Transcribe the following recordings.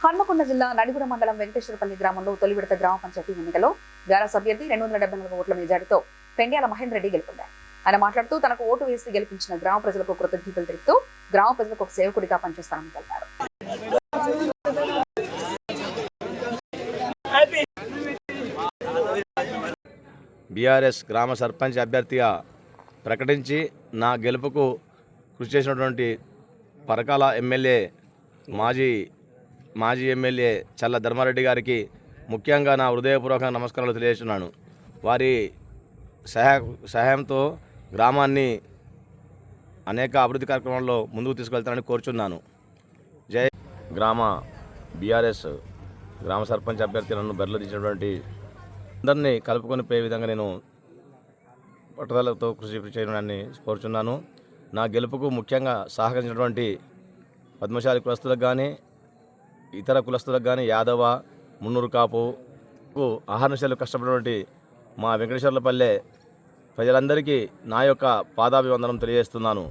హన్మకొండ జిల్లా నడిగుడ మండలం వెంకటేశ్వరపల్లి గ్రామంలో తొలి విడత గ్రామ పంచాయతీ ఎన్నికలో బీఆర్ఎస్ అభ్యర్థి 274 ఓట్ల మెజారిటీతో పెండ్యాల మహేందర్ రెడ్డి గెలుపొందారు. ఆయన మాట్లాడుతూ తనకు ఓటు వేసి గెలిపించిన గ్రామ ప్రజలకు కృతజ్ఞతలు తెలుపుతూ గ్రామ ప్రజలకు ఒక సేవకుడిగా పనిచేస్తానని తెలిపారు. బీఆర్ఎస్ గ్రామ సర్పంచ్ అభ్యర్థిగా ప్రకటించి నా గెలుపుకు కృషి చేసినటువంటి పరకాల ఎమ్మెల్యే మాజీ ఎమ్మెల్యే చల్ల ధర్మారెడ్డి గారికి ముఖ్యంగా నా హృదయపూర్వక నమస్కారాలు తెలియజేస్తున్నాను. వారి సహాయంతో గ్రామాన్ని అనేక అభివృద్ధి కార్యక్రమాల్లో ముందుకు తీసుకెళ్తానని కోరుచున్నాను. జై బీఆర్ఎస్ గ్రామ సర్పంచ్ అభ్యర్థి నన్ను బరిలో తీసినటువంటి అందరినీ కలుపుకొని పోయే విధంగా నేను పట్టుదలతో కృషి చేయడాన్ని కోరుచున్నాను. నా గెలుపుకు ముఖ్యంగా సహకరించినటువంటి పద్మశాలి కులస్తులకు కానీ ఇతర కులస్తులకు కానీ యాదవ మున్నూరు కాపు ఆహారశాలు కష్టపడినటువంటి మా వెంకటేశ్వర్లపల్లె ప్రజలందరికీ నా యొక్క పాదాభివందనం తెలియజేస్తున్నాను.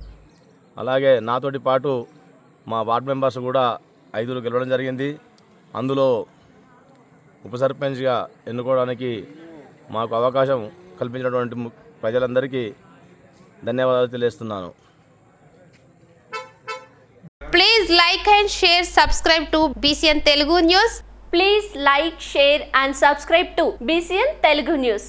అలాగే నాతోటి పాటు మా వార్డ్ మెంబర్స్ కూడా 5 గెలవడం జరిగింది. అందులో ఉప సర్పంచ్గా ఎన్నుకోవడానికి మాకు అవకాశం కల్పించినటువంటి ప్రజలందరికీ ధన్యవాదాలు తెలియజేస్తున్నాను. Please like and share, subscribe to BCN Telugu News. Please like, share and subscribe to BCN Telugu News.